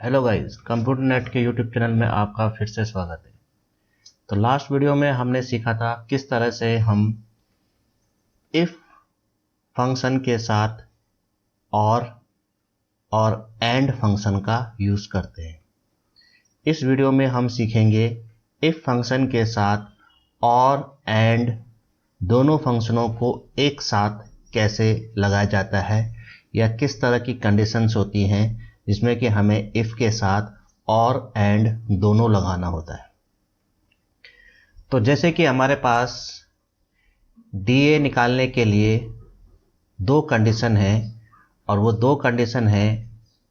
Hello guys, computer net के YouTube channel में आपका फिर से स्वागत है। तो लास्ट वीडियो में हमने सीखा था किस तरह से हम इफ फंक्शन के साथ और एंड फंक्शन का यूज करते हैं। इस वीडियो में हम सीखेंगे इफ फंक्शन के साथ और एंड दोनों फंक्शनों को एक साथ कैसे लगाया जाता है या किस तरह की कंडीशंस होती हैं जिसमें कि हमें इफ के साथ और एंड दोनों लगाना होता है। तो जैसे कि हमारे पास डीए निकालने के लिए दो कंडीशन है और वो दो कंडीशन है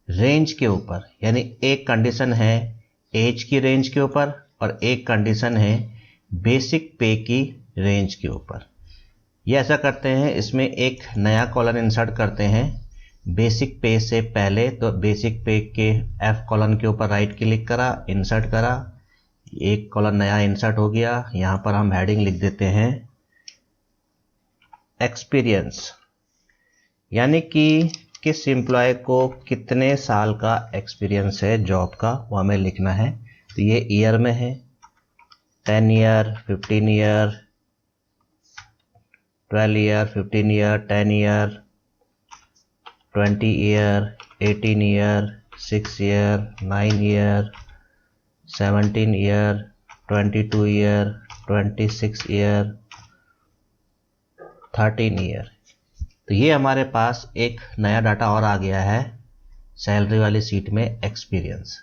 रेंज के ऊपर, यानी एक कंडीशन है एज की रेंज के ऊपर और एक कंडीशन है बेसिक पे की रेंज के ऊपर। ये ऐसा करते हैं, इसमें एक नया कॉलन इंसर्ट करते हैं बेसिक पे से पहले। तो बेसिक पे के एफ कॉलन के ऊपर राइट क्लिक करा, इंसर्ट करा, एक कॉलन नया इंसर्ट हो गया। यहाँ पर हम हेडिंग लिख देते हैं एक्सपीरियंस, यानी कि किस एम्प्लॉय को कितने साल का एक्सपीरियंस है जॉब का, वो हमें लिखना है। तो ये ईयर में है, 10 year, 15 year, 12 year, 15 year, 10 year, 20 year, 18 year, 6 year, 9 year, 17 year, 22 year, 26 year, 13 year. तो ये हमारे पास एक नया डाटा और आ गया है सैलरी वाली सीट में, एक्सपीरियंस।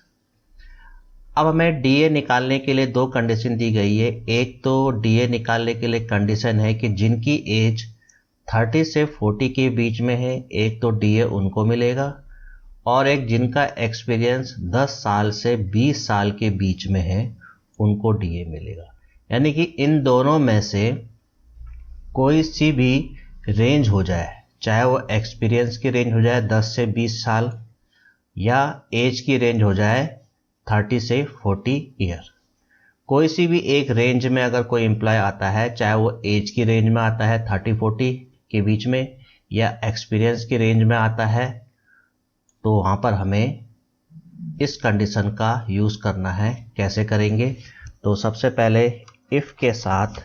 अब हमें डीए निकालने के लिए दो कंडीशन दी गई है। एक तो डीए निकालने के लिए कंडीशन है कि जिनकी एज 30 से 40 के बीच में है, एक तो डीए उनको मिलेगा, और एक जिनका एक्सपीरियंस 10 साल से 20 साल के बीच में है उनको डीए मिलेगा। यानी कि इन दोनों में से कोई सी भी रेंज हो जाए, चाहे वो एक्सपीरियंस की रेंज हो जाए 10 से 20 साल या एज की रेंज हो जाए 30 से 40 ईयर, कोई सी भी एक रेंज में अगर कोई एम्प्लॉय आता है, चाहे वो एज की रेंज में आता है 30-40 के बीच में या एक्सपीरियंस की रेंज में आता है, तो वहाँ पर हमें इस कंडीशन का यूज़ करना है। कैसे करेंगे? तो सबसे पहले इफ़ के साथ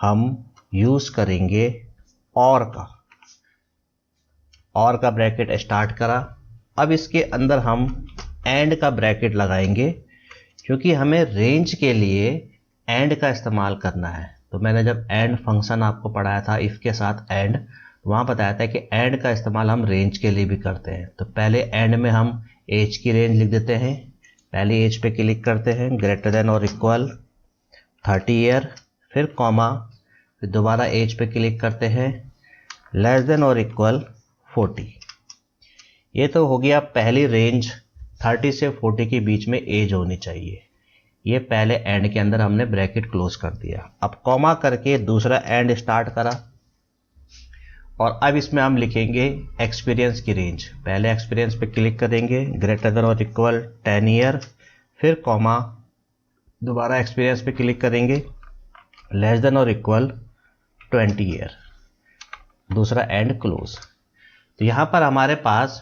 हम यूज़ करेंगे और का ब्रैकेट स्टार्ट करा। अब इसके अंदर हम एंड का ब्रैकेट लगाएंगे क्योंकि हमें रेंज के लिए एंड का इस्तेमाल करना है। तो मैंने जब एंड फंक्शन आपको पढ़ाया था इफ़ के साथ एंड, वहाँ बताया था कि एंड का इस्तेमाल हम रेंज के लिए भी करते हैं। तो पहले एंड में हम एज की रेंज लिख देते हैं। पहले एज पे क्लिक करते हैं, ग्रेटर देन और इक्वल 30 ईयर, फिर कॉमा, फिर दोबारा एज पे क्लिक करते हैं, लेस देन और इक्वल 40। ये तो हो गया पहली रेंज, 30 से 40 के बीच में एज होनी चाहिए। ये पहले एंड के अंदर हमने ब्रैकेट क्लोज कर दिया। अब कॉमा करके दूसरा एंड स्टार्ट करा और अब इसमें हम लिखेंगे एक्सपीरियंस की रेंज। पहले एक्सपीरियंस पे क्लिक करेंगे, ग्रेटर देन और इक्वल 10 ईयर, फिर कॉमा, दोबारा एक्सपीरियंस पे क्लिक करेंगे, लेस देन और इक्वल 20 ईयर, दूसरा एंड क्लोज। तो यहाँ पर हमारे पास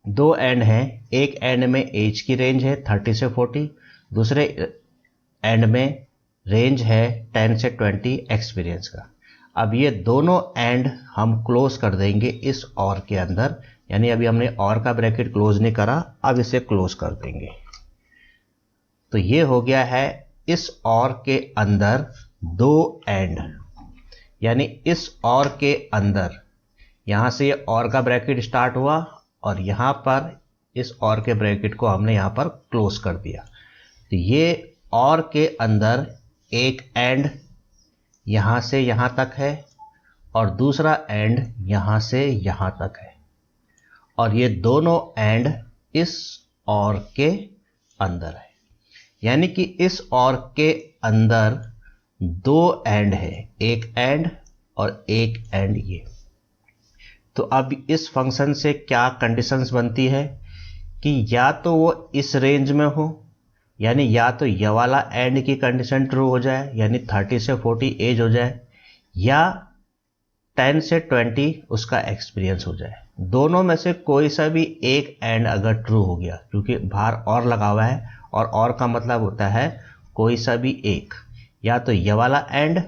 दो एंड हैं। एक एंड में एज की रेंज है 30 से 40, दूसरे एंड में रेंज है 10 से 20 एक्सपीरियंस का। अब ये दोनों एंड हम क्लोज कर देंगे इस और के अंदर, यानी अभी हमने और का ब्रैकेट क्लोज नहीं करा, अब इसे क्लोज कर देंगे। तो ये हो गया है इस और के अंदर दो एंड, यानी इस और के अंदर यहाँ से ये और का ब्रैकेट स्टार्ट हुआ और यहाँ पर इस और के ब्रैकेट को हमने यहाँ पर क्लोज कर दिया। तो ये और के अंदर एक एंड यहाँ से यहाँ तक है और दूसरा एंड यहाँ से यहाँ तक है, और ये दोनों एंड इस और के अंदर है। यानी कि इस और के अंदर दो एंड है, एक एंड और एक एंड ये। तो अब इस फंक्शन से क्या कंडीशंस बनती है कि या तो वो इस रेंज में हो, यानी या तो ये वाला एंड की कंडीशन ट्रू हो जाए, यानी 30 से 40 एज हो जाए, या 10 से 20 उसका एक्सपीरियंस हो जाए। दोनों में से कोई सा भी एक एंड अगर ट्रू हो गया, क्योंकि बाहर और लगा हुआ है और का मतलब होता है कोई सा भी एक, या तो ये वाला एंड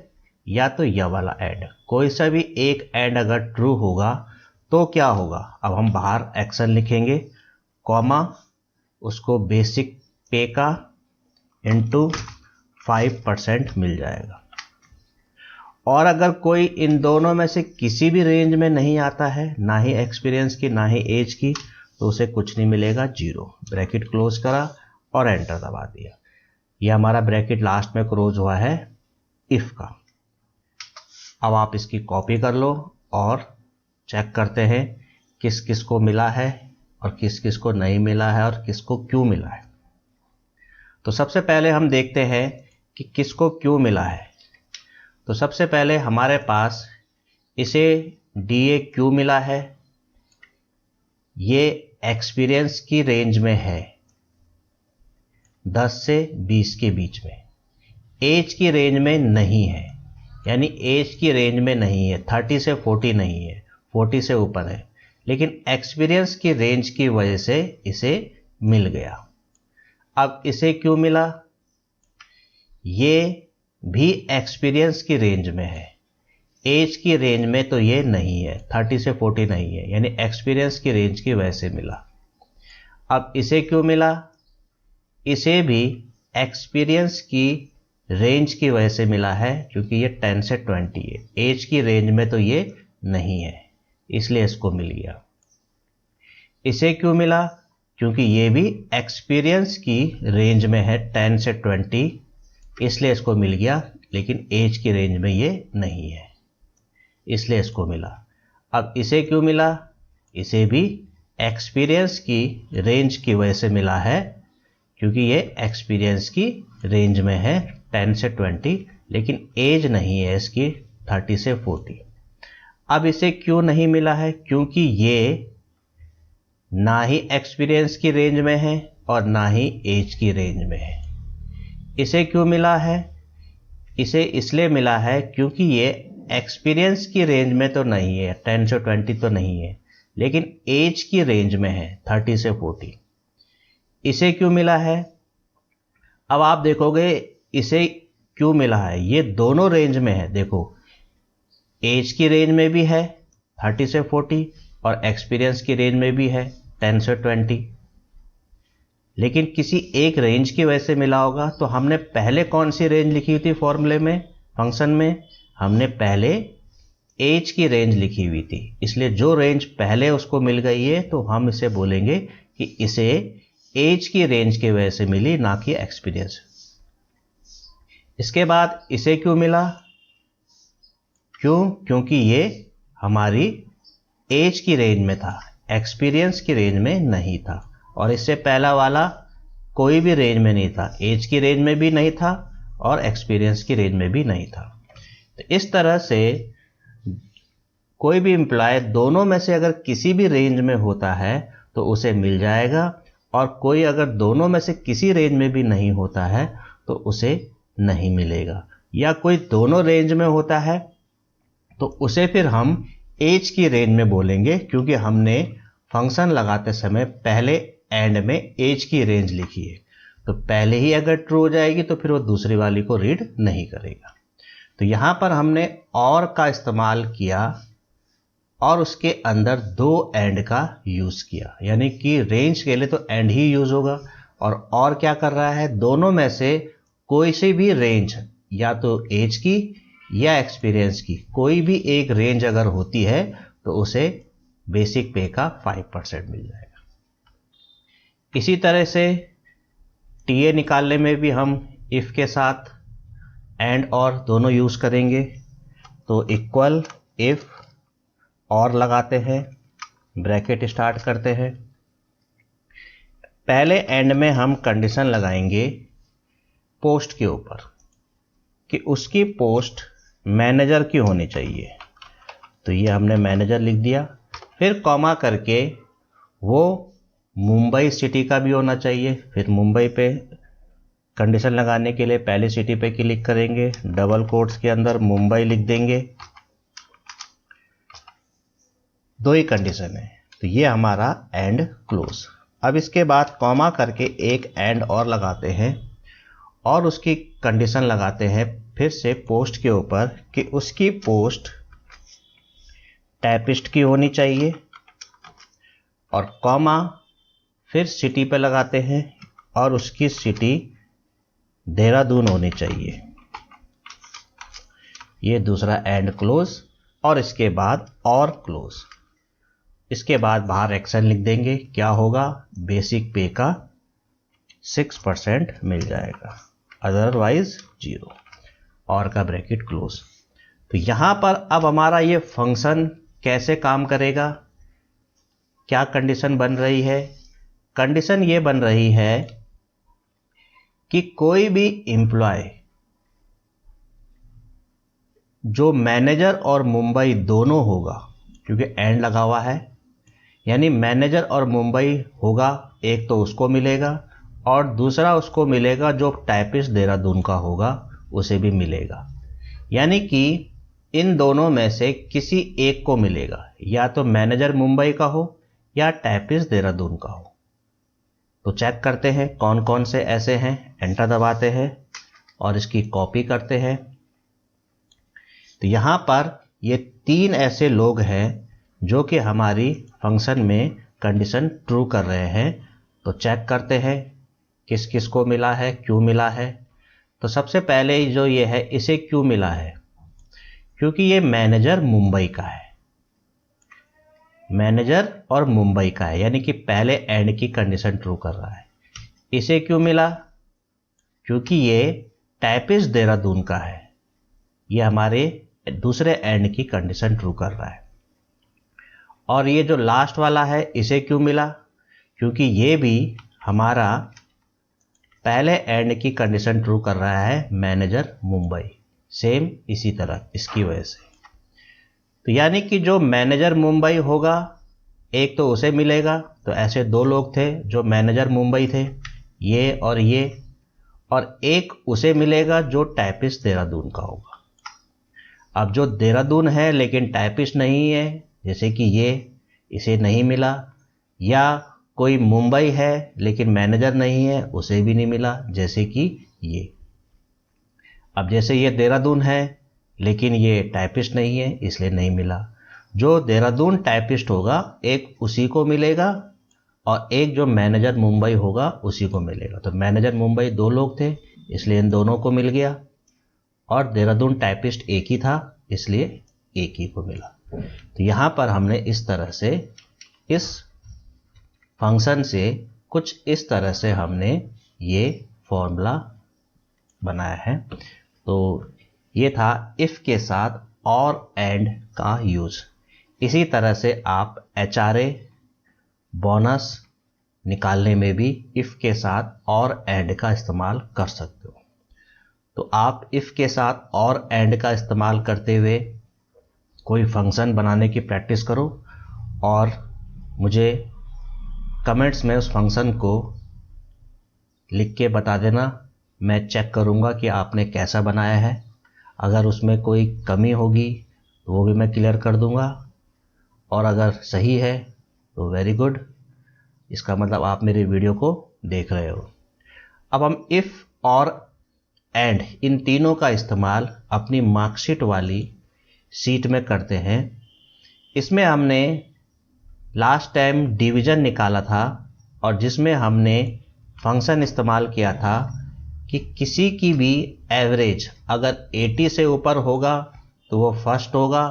या तो ये वाला एंड, कोई सा भी एक एंड अगर ट्रू होगा तो क्या होगा, अब हम बाहर एक्शन लिखेंगे, कॉमा, उसको बेसिक पे का इंटू 5% मिल जाएगा। और अगर कोई इन दोनों में से किसी भी रेंज में नहीं आता है, ना ही एक्सपीरियंस की ना ही एज की, तो उसे कुछ नहीं मिलेगा, 0। ब्रैकेट क्लोज करा और एंटर दबा दिया। यह हमारा ब्रैकेट लास्ट में क्लोज हुआ है इफ का। अब आप इसकी कॉपी कर लो और चेक करते हैं किस किस को मिला है और किस किस को नहीं मिला है और किसको क्यों मिला है। तो सबसे पहले हम देखते हैं कि किसको क्यों मिला है। तो सबसे पहले हमारे पास इसे DA क्यों मिला है, ये एक्सपीरियंस की रेंज में है 10 से 20 के बीच में, एज की रेंज में नहीं है, यानी एज की रेंज में नहीं है, 30 से 40 नहीं है, 40 से ऊपर है, लेकिन एक्सपीरियंस की रेंज की वजह से इसे मिल गया। अब इसे क्यों मिला, ये भी एक्सपीरियंस की रेंज में है, एज की रेंज में तो ये नहीं है, 30 से 40 नहीं है, यानी एक्सपीरियंस की रेंज की वजह से मिला। अब इसे क्यों मिला, इसे भी एक्सपीरियंस की रेंज की वजह से मिला है, क्योंकि ये 10 से 20 है, एज की रेंज में तो ये नहीं है, इसलिए इसको मिल गया। इसे क्यों मिला, क्योंकि ये भी एक्सपीरियंस की रेंज में है 10 से 20, इसलिए इसको मिल गया, लेकिन एज की रेंज में ये नहीं है, इसलिए इसको मिला। अब इसे क्यों मिला, इसे भी एक्सपीरियंस की रेंज की वजह से मिला है, क्योंकि ये एक्सपीरियंस की रेंज में है 10 से 20, लेकिन एज नहीं है इसकी 30 से 40। अब इसे क्यों नहीं मिला है, क्योंकि ये ना ही एक्सपीरियंस की रेंज में है और ना ही एज की रेंज में है। इसे क्यों मिला है, इसे इसलिए मिला है क्योंकि ये एक्सपीरियंस की रेंज में तो नहीं है, 10 से 20 तो नहीं है, लेकिन एज की रेंज में है 30 से 40। इसे क्यों मिला है, अब आप देखोगे इसे क्यों मिला है, ये दोनों रेंज में है, देखो एज की रेंज में भी है 30 से 40 और एक्सपीरियंस की रेंज में भी है 10 से 20, लेकिन किसी एक रेंज की वजह से मिला होगा। तो हमने पहले कौन सी रेंज लिखी थी फॉर्मूले में, फंक्शन में, हमने पहले एज की रेंज लिखी हुई थी, इसलिए जो रेंज पहले उसको मिल गई है तो हम इसे बोलेंगे कि इसे एज की रेंज की वजह से मिली, ना कि एक्सपीरियंस। इसके बाद इसे क्यों मिला, क्योंकि ये हमारी एज की रेंज में था, एक्सपीरियंस की रेंज में नहीं था, और इससे पहला वाला कोई भी रेंज में नहीं था, एज की रेंज में भी नहीं था और एक्सपीरियंस की रेंज में भी नहीं था। तो इस तरह से कोई भी एम्प्लॉय दोनों में से अगर किसी भी रेंज में होता है तो उसे मिल जाएगा, और कोई अगर दोनों में से किसी रेंज में भी नहीं होता है तो उसे नहीं मिलेगा, या कोई दोनों रेंज में होता है तो उसे फिर हम एज की रेंज में बोलेंगे, क्योंकि हमने फंक्शन लगाते समय पहले एंड में एज की रेंज लिखी है, तो पहले ही अगर ट्रू हो जाएगी तो फिर वो दूसरी वाली को रीड नहीं करेगा। तो यहाँ पर हमने और का इस्तेमाल किया और उसके अंदर दो एंड का यूज़ किया, यानी कि रेंज के लिए तो एंड ही यूज़ होगा, और क्या कर रहा है, दोनों में से कोई सी भी रेंज, या तो एज की या एक्सपीरियंस की कोई भी एक रेंज अगर होती है तो उसे बेसिक पे का 5% मिल जाएगा। इसी तरह से टीए निकालने में भी हम इफ के साथ एंड और दोनों यूज करेंगे। तो इक्वल इफ और लगाते हैं, ब्रैकेट स्टार्ट करते हैं। पहले एंड में हम कंडीशन लगाएंगे पोस्ट के ऊपर कि उसकी पोस्ट मैनेजर की होनी चाहिए, तो ये हमने मैनेजर लिख दिया। फिर कॉमा करके वो मुंबई सिटी का भी होना चाहिए, फिर मुंबई पे कंडीशन लगाने के लिए पहली सिटी पे क्लिक करेंगे, डबल कोट्स के अंदर मुंबई लिख देंगे, दो ही कंडीशन है, तो ये हमारा एंड क्लोज। अब इसके बाद कॉमा करके एक एंड और लगाते हैं और उसकी कंडीशन लगाते हैं फिर से पोस्ट के ऊपर कि उसकी पोस्ट टाइपिस्ट की होनी चाहिए, और कॉमा फिर सिटी पे लगाते हैं और उसकी सिटी देहरादून होनी चाहिए। ये दूसरा एंड क्लोज, और इसके बाद और क्लोज। इसके बाद बाहर एक्शन लिख देंगे, क्या होगा, बेसिक पे का 6% मिल जाएगा, अदरवाइज 0, और का ब्रैकेट क्लोज। तो यहां पर अब हमारा ये फंक्शन कैसे काम करेगा, क्या कंडीशन बन रही है? कंडीशन ये बन रही है कि कोई भी एम्प्लॉय जो मैनेजर और मुंबई दोनों होगा, क्योंकि एंड लगा हुआ है, यानी मैनेजर और मुंबई होगा, एक तो उसको मिलेगा और दूसरा उसको मिलेगा जो टाइपिस्ट देहरादून का होगा उसे भी मिलेगा। यानी कि इन दोनों में से किसी एक को मिलेगा, या तो मैनेजर मुंबई का हो या टाइपिस्ट देहरादून का हो। तो चेक करते हैं कौन कौन से ऐसे हैं, एंटर दबाते हैं और इसकी कॉपी करते हैं। तो यहाँ पर ये 3 ऐसे लोग हैं जो कि हमारी फंक्शन में कंडीशन ट्रू कर रहे हैं। तो चेक करते हैं किस किस को मिला है, क्यों मिला है। तो सबसे पहले जो ये है, इसे क्यों मिला है, क्योंकि ये मैनेजर मुंबई का है, मैनेजर और मुंबई का है, यानी कि पहले एंड की कंडीशन ट्रू कर रहा है। इसे क्यों मिला, क्योंकि ये टाइपिस्ट देहरादून का है, ये हमारे दूसरे एंड की कंडीशन ट्रू कर रहा है। और ये जो लास्ट वाला है, इसे क्यों मिला, क्योंकि ये भी हमारा पहले एंड की कंडीशन ट्रू कर रहा है, मैनेजर मुंबई, सेम इसी तरह इसकी वजह से। तो यानी कि जो मैनेजर मुंबई होगा एक तो उसे मिलेगा। तो ऐसे 2 लोग थे जो मैनेजर मुंबई थे, ये, और एक उसे मिलेगा जो टाइपिस्ट देहरादून का होगा। अब जो देहरादून है लेकिन टाइपिस्ट नहीं है, जैसे कि ये, इसे नहीं मिला, या कोई मुंबई है लेकिन मैनेजर नहीं है, उसे भी नहीं मिला, जैसे कि ये। अब जैसे ये देहरादून है लेकिन ये टाइपिस्ट नहीं है, इसलिए नहीं मिला। जो देहरादून टाइपिस्ट होगा एक उसी को मिलेगा, और एक जो मैनेजर मुंबई होगा उसी को मिलेगा। तो मैनेजर मुंबई 2 लोग थे, इसलिए इन दोनों को मिल गया, और देहरादून टाइपिस्ट एक ही था, इसलिए एक ही को मिला। तो यहाँ पर हमने इस तरह से इस फंक्शन से कुछ इस तरह से हमने ये फॉर्मूला बनाया है। तो ये था इफ के साथ और एंड का यूज। इसी तरह से आप HRA बोनस निकालने में भी इफ के साथ और एंड का इस्तेमाल कर सकते हो। तो आप इफ के साथ और एंड का इस्तेमाल करते हुए कोई फंक्शन बनाने की प्रैक्टिस करो और मुझे कमेंट्स में उस फंक्शन को लिख के बता देना। मैं चेक करूँगा कि आपने कैसा बनाया है। अगर उसमें कोई कमी होगी तो वो भी मैं क्लियर कर दूँगा, और अगर सही है तो वेरी गुड, इसका मतलब आप मेरे वीडियो को देख रहे हो। अब हम इफ़ और एंड इन तीनों का इस्तेमाल अपनी मार्कशीट वाली शीट में करते हैं। इसमें हमने लास्ट टाइम डिवीज़न निकाला था, और जिसमें हमने फंक्शन इस्तेमाल किया था कि किसी की भी एवरेज अगर 80 से ऊपर होगा तो वो फर्स्ट होगा,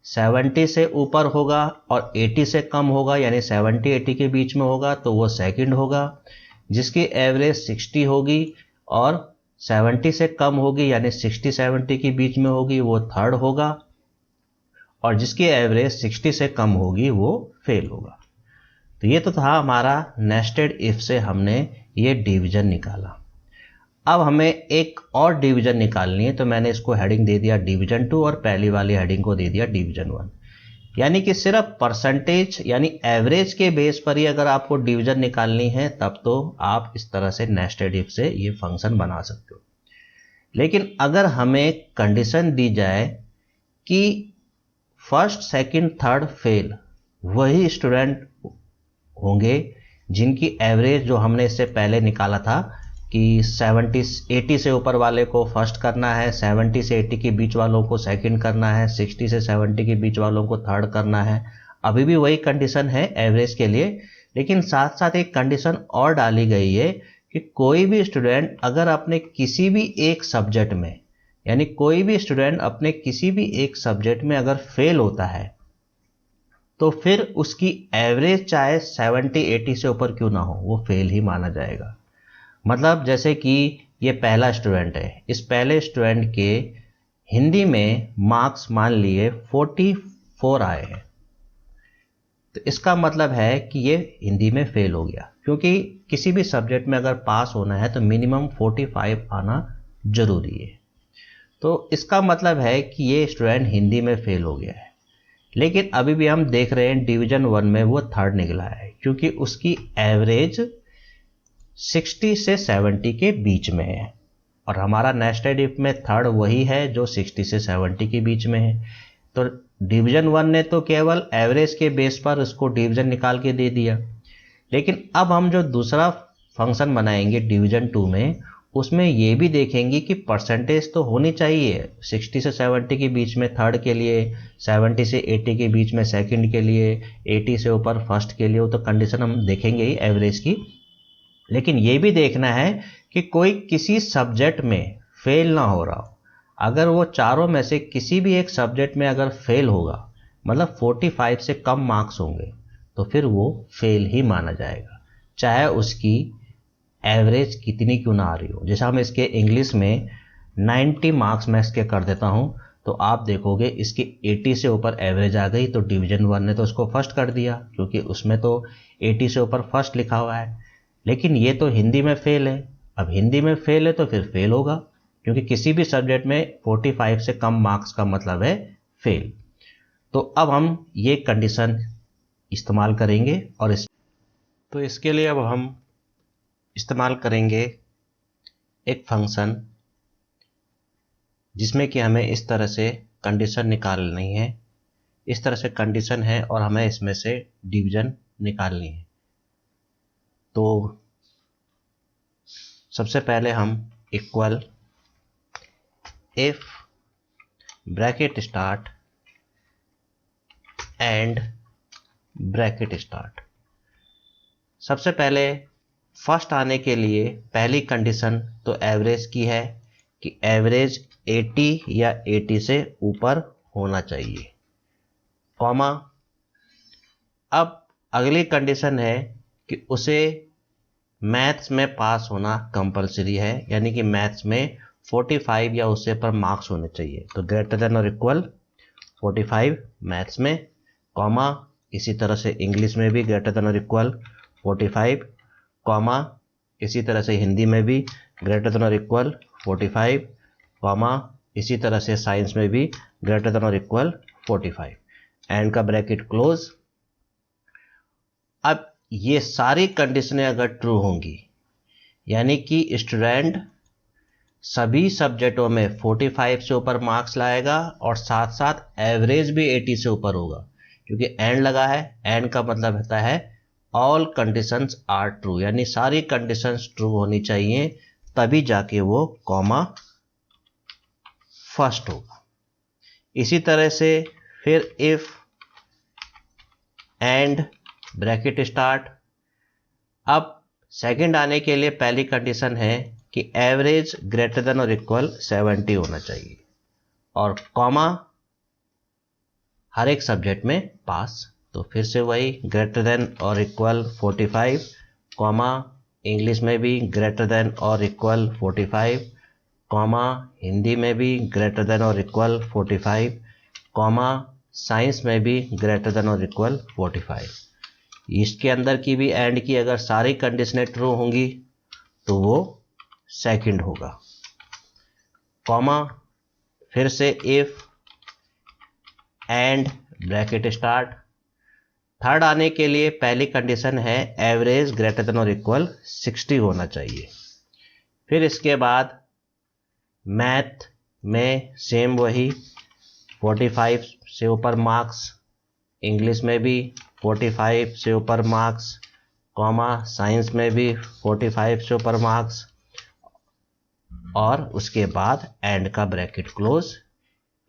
70 से ऊपर होगा और 80 से कम होगा यानी 70-80 के बीच में होगा तो वो सेकंड होगा, जिसकी एवरेज 60 होगी और 70 से कम होगी यानी 60-70 के बीच में होगी वो थर्ड होगा, और जिसकी एवरेज 60 से कम होगी वो फेल होगा। तो ये तो था हमारा नेस्टेड इफ से हमने ये डिवीजन निकाला। अब हमें एक और डिवीजन निकालनी है, तो मैंने इसको हेडिंग दे दिया डिवीजन 2 और पहली वाली हेडिंग को दे दिया डिवीजन 1। यानी कि सिर्फ परसेंटेज यानी एवरेज के बेस पर ही अगर आपको डिवीजन निकालनी है तब तो आप इस तरह से नेस्टेड इफ से ये फंक्शन बना सकते हो। लेकिन अगर हमें कंडीशन दी जाए कि फर्स्ट सेकंड थर्ड फेल, वही स्टूडेंट होंगे जिनकी एवरेज जो हमने इससे पहले निकाला था कि 80 से ऊपर वाले को फर्स्ट करना है, 70 से 80 के बीच वालों को सेकंड करना है, 60 से 70 के बीच वालों को थर्ड करना है। अभी भी वही कंडीशन है एवरेज के लिए, लेकिन साथ साथ एक कंडीशन और डाली गई है कि कोई भी स्टूडेंट अगर अपने किसी भी एक सब्जेक्ट में, यानी कोई भी स्टूडेंट अपने किसी भी एक सब्जेक्ट में अगर फेल होता है तो फिर उसकी एवरेज चाहे 70-80 से ऊपर क्यों ना हो, वो फेल ही माना जाएगा। मतलब जैसे कि ये पहला स्टूडेंट है, इस पहले स्टूडेंट के हिंदी में मार्क्स मान लिए 44 आए हैं, तो इसका मतलब है कि ये हिंदी में फेल हो गया, क्योंकि किसी भी सब्जेक्ट में अगर पास होना है तो मिनिमम 45 आना जरूरी है। तो इसका मतलब है कि ये स्टूडेंट हिंदी में फेल हो गया है। लेकिन अभी भी हम देख रहे हैं डिवीजन 1 में वो थर्ड निकला है, क्योंकि उसकी एवरेज 60 से 70 के बीच में है, और हमारा नेस्टेड इफ में थर्ड वही है जो 60 से 70 के बीच में है। तो डिवीजन 1 ने तो केवल एवरेज के बेस पर उसको डिवीजन निकाल के दे दिया, लेकिन अब हम जो दूसरा फंक्शन बनाएंगे डिवीजन 2 में, उसमें ये भी देखेंगे कि परसेंटेज तो होनी चाहिए 60 से 70 के बीच में थर्ड के लिए, 70 से 80 के बीच में सेकंड के लिए, 80 से ऊपर फर्स्ट के लिए। वो तो कंडीशन हम देखेंगे ही एवरेज की, लेकिन ये भी देखना है कि कोई किसी सब्जेक्ट में फेल ना हो रहा हो। अगर वो चारों में से किसी भी एक सब्जेक्ट में अगर फेल होगा, मतलब 45 से कम मार्क्स होंगे, तो फिर वो फेल ही माना जाएगा, चाहे उसकी एवरेज कितनी क्यों ना आ रही हो। जैसे हम इसके इंग्लिश में 90 मार्क्स मैं इसके कर देता हूँ, तो आप देखोगे इसकी 80 से ऊपर एवरेज आ गई, तो डिवीजन 1 ने तो उसको फर्स्ट कर दिया, क्योंकि उसमें तो 80 से ऊपर फर्स्ट लिखा हुआ है। लेकिन ये तो हिंदी में फेल है, अब हिंदी में फेल है तो फिर फेल होगा, क्योंकि किसी भी सब्जेक्ट में 45 से कम मार्क्स का मतलब है फेल। तो अब हम ये कंडीशन इस्तेमाल करेंगे, और तो इसके लिए अब हम इस्तेमाल करेंगे एक फंक्शन जिसमें कि हमें इस तरह से कंडीशन निकालनी है। इस तरह से कंडीशन है और हमें इसमें से डिवीजन निकालनी है। तो सबसे पहले हम equal if bracket start and bracket start. सबसे पहले फर्स्ट आने के लिए पहली कंडीशन तो एवरेज की है कि एवरेज 80 या 80 से ऊपर होना चाहिए, कॉमा। अब अगली कंडीशन है कि उसे मैथ्स में पास होना कंपलसरी है, यानी कि मैथ्स में 45 या उससे पर मार्क्स होने चाहिए। तो ग्रेटर देन और इक्वल 45 मैथ्स में, कॉमा। इसी तरह से इंग्लिश में भी ग्रेटर देन और इक्वल 45, कॉमा। इसी तरह से हिंदी में भी ग्रेटर देन और इक्वल 45, कॉमा। इसी तरह से साइंस में भी ग्रेटर देन और इक्वल 45, एंड का ब्रैकेट क्लोज। अब ये सारी कंडीशनें अगर ट्रू होंगी, यानी कि स्टूडेंट सभी सब्जेक्टों में 45 से ऊपर मार्क्स लाएगा और साथ साथ एवरेज भी 80 से ऊपर होगा, क्योंकि एंड लगा है। एंड का मतलब होता है ऑल कंडीशंस आर ट्रू, यानी सारी कंडीशंस ट्रू होनी चाहिए, तभी जाके वो कॉमा फर्स्ट होगा। इसी तरह से फिर इफ एंड ब्रैकेट स्टार्ट। अब सेकंड आने के लिए पहली कंडीशन है कि एवरेज ग्रेटर देन और इक्वल 70 होना चाहिए, और कॉमा हर एक सब्जेक्ट में पास। तो फिर से वही ग्रेटर देन और इक्वल 45, कॉमा। इंग्लिश में भी ग्रेटर देन और इक्वल 45, कॉमा। हिंदी में भी ग्रेटर देन और इक्वल 45, कॉमा। साइंस में भी ग्रेटर देन और इक्वल 45। इसके अंदर की भी एंड की अगर सारी कंडीशनें ट्रू होंगी तो वो सेकंड होगा, कॉमा। फिर से if and bracket start. Third आने के लिए पहली कंडीशन है एवरेज ग्रेटर देन और इक्वल 60 होना चाहिए। फिर इसके बाद मैथ में सेम वही 45 से ऊपर मार्क्स, इंग्लिश में भी 45 से ऊपर मार्क्स, कॉमा साइंस में भी 45 से ऊपर मार्क्स, और उसके बाद एंड का ब्रैकेट क्लोज।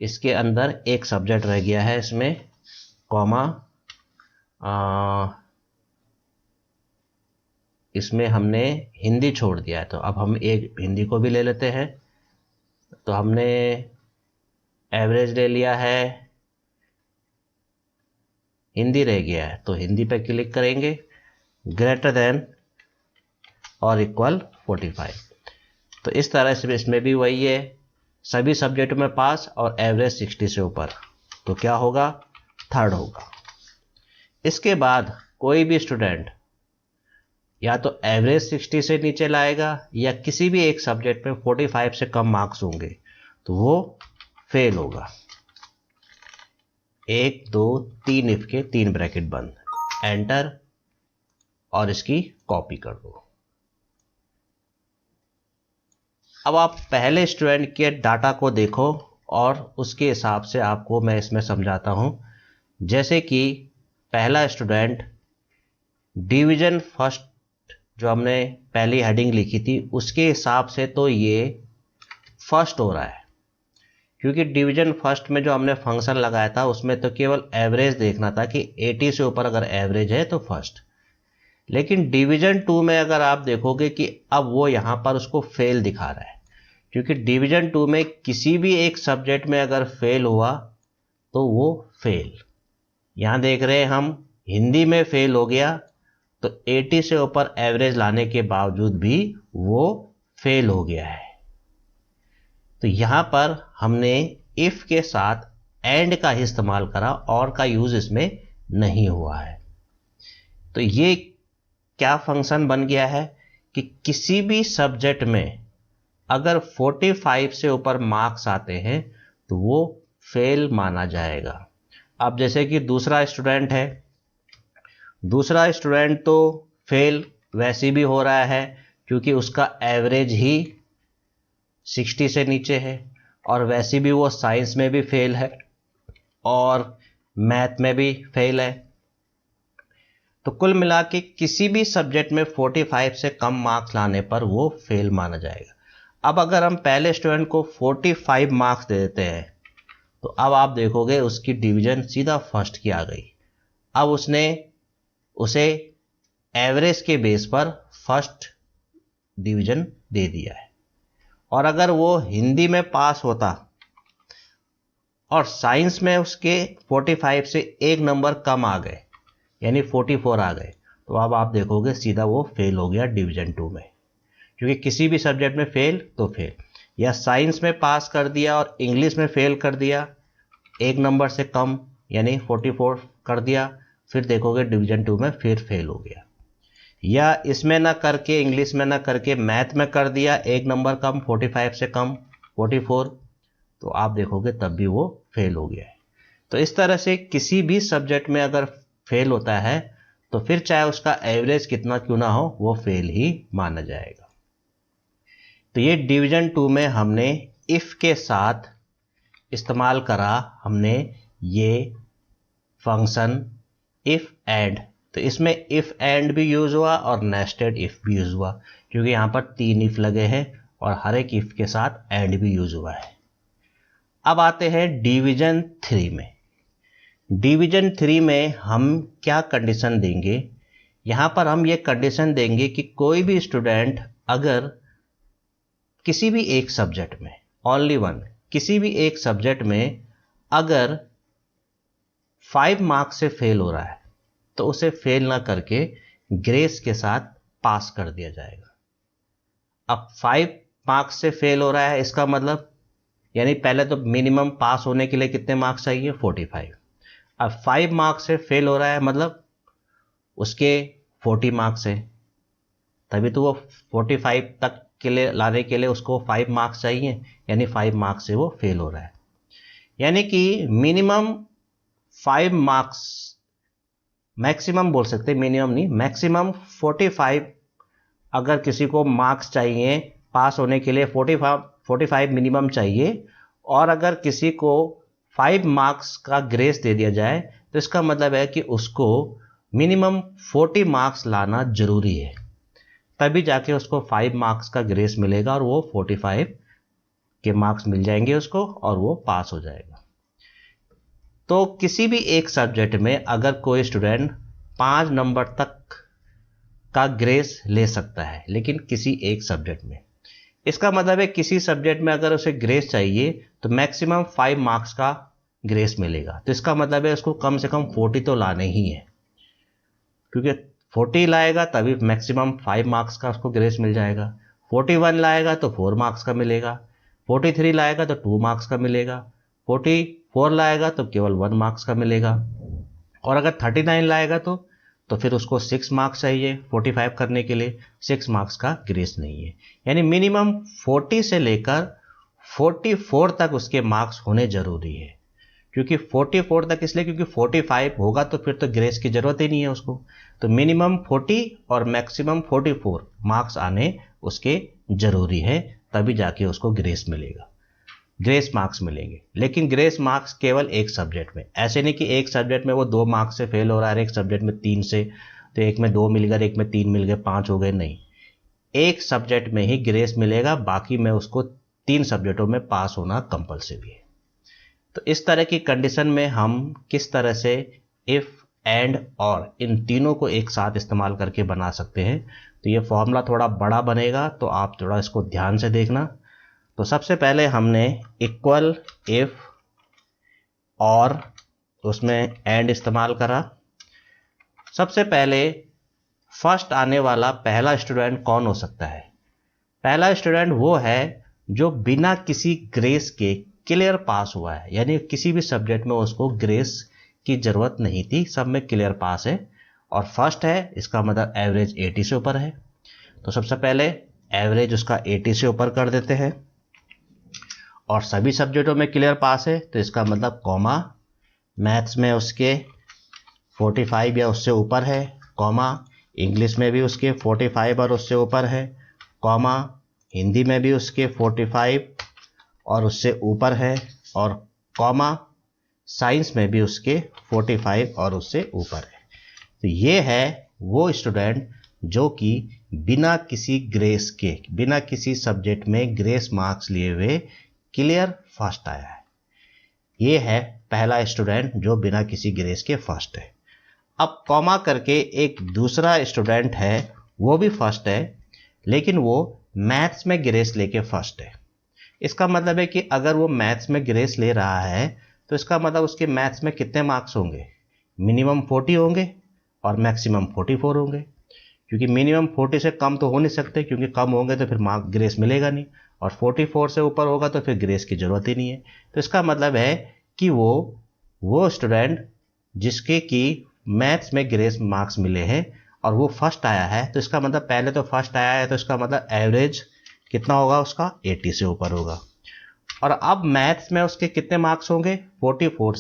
इसके अंदर एक सब्जेक्ट रह गया है इसमें, कॉमा इसमें हमने हिंदी छोड़ दिया है, तो अब हम एक हिंदी को भी ले लेते हैं। तो हमने एवरेज ले लिया है, हिंदी रह गया है, तो हिंदी पे क्लिक करेंगे, ग्रेटर देन और इक्वल 45। तो इस तरह से इसमें भी वही है, सभी सब्जेक्ट में पास और एवरेज 60 से ऊपर, तो क्या होगा, थर्ड होगा। इसके बाद कोई भी स्टूडेंट या तो एवरेज 60 से नीचे लाएगा या किसी भी एक सब्जेक्ट में 45 से कम मार्क्स होंगे तो वो फेल होगा। 1 2 3 इफ के 3 ब्रैकेट बंद, एंटर और इसकी कॉपी कर दो। अब आप पहले स्टूडेंट के डाटा को देखो और उसके हिसाब से आपको मैं इसमें समझाता हूं। जैसे कि पहला स्टूडेंट डिवीजन फर्स्ट, जो हमने पहली हेडिंग लिखी थी उसके हिसाब से तो ये फर्स्ट हो रहा है, क्योंकि डिवीजन फर्स्ट में जो हमने फंक्शन लगाया था उसमें तो केवल एवरेज देखना था कि 80 से ऊपर अगर एवरेज है तो फर्स्ट। लेकिन डिवीजन 2 में अगर आप देखोगे कि अब वो यहाँ पर उसको फेल दिखा रहा है, क्योंकि डिवीजन 2 में किसी भी एक सब्जेक्ट में अगर फेल हुआ तो वो फेल। यहाँ देख रहे हैं हम हिंदी में फेल हो गया, तो 80 से ऊपर एवरेज लाने के बावजूद भी वो फेल हो गया है। तो यहाँ पर हमने इफ के साथ एंड का ही इस्तेमाल करा, और का यूज इसमें नहीं हुआ है। तो ये क्या फंक्शन बन गया है कि किसी भी सब्जेक्ट में अगर 45 से ऊपर मार्क्स आते हैं तो वो फेल माना जाएगा। अब जैसे कि दूसरा स्टूडेंट है, दूसरा स्टूडेंट तो फेल वैसे भी हो रहा है क्योंकि उसका एवरेज ही 60 से नीचे है, और वैसे भी वो साइंस में भी फेल है और मैथ में भी फेल है। तो कुल मिला के किसी भी सब्जेक्ट में 45 से कम मार्क्स लाने पर वो फेल माना जाएगा। अब अगर हम पहले स्टूडेंट को 45 मार्क्स दे देते हैं तो अब आप देखोगे उसकी डिवीजन सीधा फर्स्ट की आ गई। अब उसने उसे एवरेज के बेस पर फर्स्ट डिवीजन दे दिया है। और अगर वो हिंदी में पास होता और साइंस में उसके 45 से एक नंबर कम आ गए, यानी 44 आ गए, तो अब आप देखोगे सीधा वो फेल हो गया डिवीजन 2 में, क्योंकि किसी भी सब्जेक्ट में फेल तो फेल। या साइंस में पास कर दिया और इंग्लिश में फेल कर दिया, एक नंबर से कम यानी 44 कर दिया, फिर देखोगे डिवीजन 2 में फिर फेल हो गया। या इसमें ना करके, इंग्लिश में ना करके मैथ में कर दिया, एक नंबर कम, 45 से कम 44, तो आप देखोगे तब भी वो फेल हो गया है। तो इस तरह से किसी भी सब्जेक्ट में अगर फेल होता है तो फिर चाहे उसका एवरेज कितना क्यों ना हो वो फेल ही माना जाएगा। तो ये डिवीजन 2 में हमने इफ के साथ इस्तेमाल करा, हमने ये फंक्शन इफ एंड। तो इसमें इफ एंड भी यूज हुआ और नेस्टेड इफ भी यूज हुआ, क्योंकि यहाँ पर 3 इफ लगे हैं और हर एक इफ के साथ एंड भी यूज हुआ है। अब आते हैं डिवीजन 3 में। डिवीजन 3 में हम क्या कंडीशन देंगे, यहाँ पर हम ये कंडीशन देंगे कि कोई भी स्टूडेंट अगर किसी भी एक सब्जेक्ट में, ओनली वन, किसी भी एक सब्जेक्ट में अगर 5 मार्क्स से फेल हो रहा है तो उसे फेल ना करके ग्रेस के साथ पास कर दिया जाएगा। अब 5 मार्क्स से फेल हो रहा है, इसका मतलब यानी पहले तो मिनिमम पास होने के लिए कितने मार्क्स चाहिए, 45। अब 5 मार्क्स से फेल हो रहा है मतलब उसके 40 मार्क्स है, तभी तो वो 45 तक के लिए लाने के लिए उसको 5 मार्क्स चाहिए, यानी 5 मार्क्स से वो फेल हो रहा है। यानी कि मिनिमम 5 मार्क्स, मैक्सिमम बोल सकते, मिनिमम नहीं, मैक्सिमम 45 अगर किसी को मार्क्स चाहिए पास होने के लिए, 45 मिनिमम चाहिए, और अगर किसी को 5 मार्क्स का ग्रेस दे दिया जाए तो इसका मतलब है कि उसको मिनिमम 40 मार्क्स लाना जरूरी है, तभी जाके उसको 5 मार्क्स का ग्रेस मिलेगा और वो 45 के मार्क्स मिल जाएंगे उसको और वो पास हो जाएगा। तो किसी भी एक सब्जेक्ट में अगर कोई स्टूडेंट 5 नंबर तक का ग्रेस ले सकता है, लेकिन किसी एक सब्जेक्ट में, इसका मतलब है किसी सब्जेक्ट में अगर उसे ग्रेस चाहिए तो मैक्सिमम 5 मार्क्स का ग्रेस मिलेगा। तो इसका मतलब है उसको कम से कम 40 तो लाने ही है, क्योंकि 40 लाएगा तभी मैक्सिमम 5 मार्क्स का उसको ग्रेस मिल जाएगा। 41 लाएगा तो 4 मार्क्स का मिलेगा, 43 लाएगा तो 2 मार्क्स का मिलेगा, 44 लाएगा तो केवल 1 मार्क्स का मिलेगा, और अगर 39 लाएगा तो फिर उसको 6 मार्क्स चाहिए 45 करने के लिए, 6 मार्क्स का ग्रेस नहीं है। यानी मिनिमम 40 से लेकर 44 तक उसके मार्क्स होने जरूरी है। क्योंकि 44 तक इसलिए क्योंकि 45 होगा तो फिर तो ग्रेस की जरूरत ही नहीं है उसको। तो मिनिमम 40 और मैक्सिमम 44 मार्क्स आने उसके जरूरी है, तभी जाके उसको ग्रेस मिलेगा, ग्रेस मार्क्स मिलेंगे। लेकिन ग्रेस मार्क्स केवल एक सब्जेक्ट में, ऐसे नहीं कि एक सब्जेक्ट में वो 2 मार्क्स से फेल हो रहा है, एक सब्जेक्ट में 3 से, तो एक में 2 मिल गए, एक में 3 मिल गए, 5 हो गए, नहीं, एक सब्जेक्ट में ही ग्रेस मिलेगा, बाकी में उसको 3 सब्जेक्टों में पास होना कंपलसरी है। तो इस तरह की कंडीशन में हम किस तरह से इफ, एंड, और इन तीनों को एक साथ इस्तेमाल करके बना सकते हैं। तो ये फॉर्मूला थोड़ा बड़ा बनेगा, तो आप थोड़ा इसको ध्यान से देखना। तो सबसे पहले हमने इक्वल, इफ, और उसमें एंड इस्तेमाल करा। सबसे पहले फर्स्ट आने वाला पहला स्टूडेंट कौन हो सकता है? पहला स्टूडेंट वो है जो बिना किसी ग्रेस के क्लियर पास हुआ है, यानी किसी भी सब्जेक्ट में उसको ग्रेस की जरूरत नहीं थी, सब में क्लियर पास है और फर्स्ट है, इसका मतलब एवरेज 80 से ऊपर है। तो सबसे पहले एवरेज उसका 80 से ऊपर कर देते हैं, और सभी सब्जेक्टों में क्लियर पास है, तो इसका मतलब कॉमा, मैथ्स में उसके 45 या उससे ऊपर है, कॉमा, इंग्लिश में भी उसके 45 और उससे ऊपर है, कॉमा, हिंदी में भी उसके 45 और उससे ऊपर है, और कॉमा, साइंस में भी उसके 45 और उससे ऊपर है। तो ये है वो स्टूडेंट जो कि बिना किसी ग्रेस के, बिना किसी सब्जेक्ट में ग्रेस मार्क्स लिए हुए क्लियर फर्स्ट आया है। ये है पहला स्टूडेंट जो बिना किसी ग्रेस के फर्स्ट है। अब कॉमा करके एक दूसरा स्टूडेंट है, वो भी फर्स्ट है, लेकिन वो मैथ्स में ग्रेस लेके फर्स्ट है। इसका मतलब है कि अगर वो मैथ्स में ग्रेस ले रहा है तो इसका मतलब उसके मैथ्स में कितने मार्क्स होंगे? मिनिमम 40 होंगे और मैक्सिमम 44 होंगे, क्योंकि मिनिमम 40 से कम तो हो नहीं सकते, क्योंकि कम होंगे तो फिर मार्क ग्रेस मिलेगा नहीं, और 44 से ऊपर होगा तो फिर ग्रेस की जरूरत ही नहीं है। तो इसका मतलब है कि वो स्टूडेंट जिसके कि मैथ्स में ग्रेस मार्क्स मिले हैं और वो फर्स्ट आया है, तो इसका मतलब पहले तो फर्स्ट आया है, तो इसका मतलब एवरेज कितना होगा उसका? 80 से ऊपर होगा। और अब मैथ्स में उसके कितने मार्क्स होंगे? 40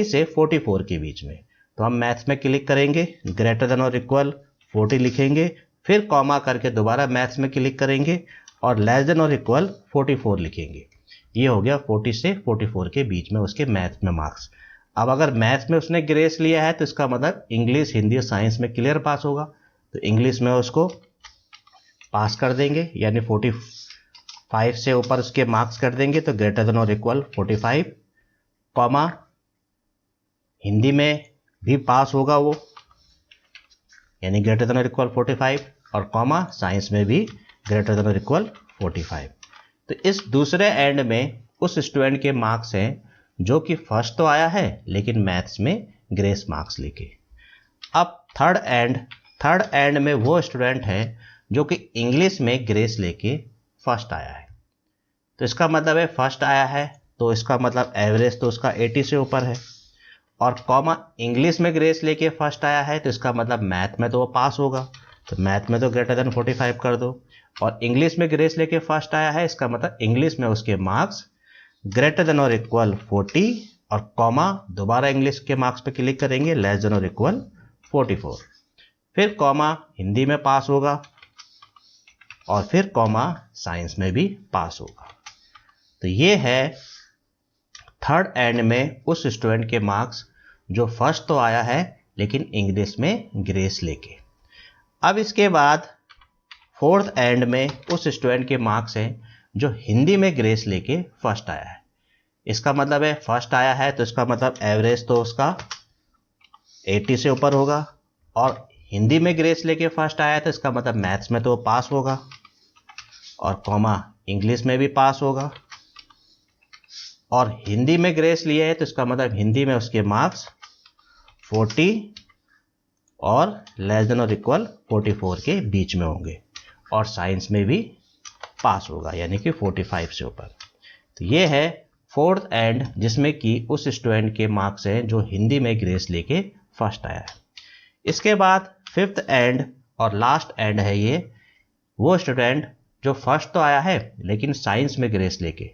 से 44 के बीच में। तो हम मैथ्स में क्लिक करेंगे, ग्रेटर देन और इक्वल 40 लिखेंगे, फिर कॉमा करके दोबारा मैथ्स में क्लिक करेंगे और लेस देन और इक्वल 44 लिखेंगे। ये हो गया 40 से 44 के बीच में उसके मैथ्स में मार्क्स। अब अगर मैथ्स में उसने ग्रेस लिया है तो इसका मतलब इंग्लिश, हिंदी और साइंस में क्लियर पास होगा, तो इंग्लिश में उसको पास कर देंगे, यानी 45 से ऊपर उसके मार्क्स कर देंगे, तो ग्रेटर देन और इक्वल 45, कॉमा, हिंदी में भी पास होगा वो, यानी ग्रेटर देन और इक्वल 45, और कॉमा, साइंस में भी ग्रेटर देन और इक्वल 45। तो इस दूसरे एंड में उस स्टूडेंट के मार्क्स हैं जो कि फर्स्ट तो आया है लेकिन मैथ्स में ग्रेस मार्क्स लेके। अब थर्ड एंड में वो स्टूडेंट है जो कि इंग्लिश में ग्रेस लेके फर्स्ट आया है। तो इसका मतलब है फर्स्ट आया है, तो इसका मतलब एवरेज तो उसका 80 से ऊपर है, और कॉमा, इंग्लिश में ग्रेस लेके फर्स्ट आया है, तो इसका मतलब मैथ में तो वो पास होगा, तो मैथ में तो ग्रेटर देन 45 कर दो, और इंग्लिश में ग्रेस लेके फर्स्ट आया है, इसका मतलब इंग्लिश में उसके मार्क्स ग्रेटर देन और इक्वल 40, और कॉमा, दोबारा इंग्लिश के मार्क्स पे क्लिक करेंगे, लेस देन और इक्वल 44, फिर कॉमा, हिंदी में पास होगा, और फिर कॉमा, साइंस में भी पास होगा। तो ये है थर्ड एंड में उस स्टूडेंट के मार्क्स जो फर्स्ट तो आया है लेकिन इंग्लिश में ग्रेस लेके। अब इसके बाद फोर्थ एंड में उस स्टूडेंट के मार्क्स हैं जो हिंदी में ग्रेस लेके फर्स्ट आया है। इसका मतलब है फर्स्ट आया है तो इसका मतलब एवरेज तो उसका 80 से ऊपर होगा, और हिंदी में ग्रेस लेके फर्स्ट आया है तो इसका मतलब मैथ्स में तो पास होगा, और कॉमा इंग्लिश में भी पास होगा, और हिंदी में ग्रेस लिए है तो इसका मतलब हिंदी में उसके मार्क्स 40 और लेस देन और इक्वल 44 के बीच में होंगे, और साइंस में भी पास होगा यानी कि 45 से ऊपर। तो ये है फोर्थ एंड जिसमें कि उस स्टूडेंट के मार्क्स हैं जो हिंदी में ग्रेस लेके फर्स्ट आया है। इसके बाद फिफ्थ एंड और लास्ट एंड है ये वो स्टूडेंट जो फर्स्ट तो आया है लेकिन साइंस में ग्रेस लेके।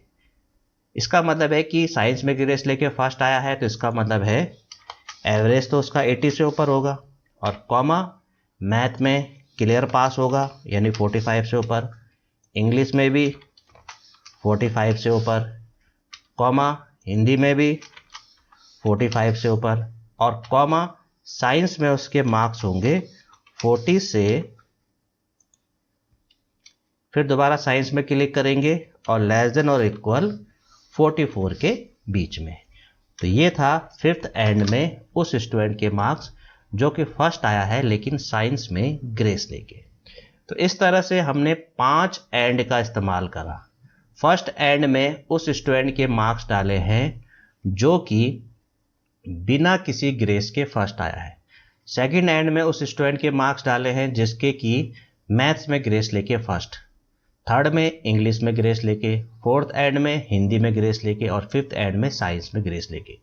इसका मतलब है कि साइंस में ग्रेस लेके फर्स्ट आया है तो इसका मतलब है एवरेज तो उसका 80 से ऊपर होगा, और कॉमा मैथ में क्लियर पास होगा यानी 45 से ऊपर, इंग्लिश में भी 45 से ऊपर, कॉमा हिंदी में भी 45 से ऊपर, और कॉमा साइंस में उसके मार्क्स होंगे 40 से, फिर दोबारा साइंस में क्लिक करेंगे और लेस देन और इक्वल 44 के बीच में। तो ये था फिफ्थ एंड में उस स्टूडेंट के मार्क्स जो कि फर्स्ट आया है लेकिन साइंस में ग्रेस लेके। तो इस तरह से हमने 5 एंड का इस्तेमाल करा। फर्स्ट एंड में उस स्टूडेंट के मार्क्स डाले हैं जो कि बिना किसी ग्रेस के फर्स्ट आया है। सेकंड एंड में उस स्टूडेंट के मार्क्स डाले हैं जिसके कि मैथ्स में ग्रेस लेके फर्स्ट, थर्ड में इंग्लिश में ग्रेस लेके, फोर्थ एंड में हिंदी में ग्रेस लेके, और फिफ्थ एंड में साइंस में ग्रेस लेके।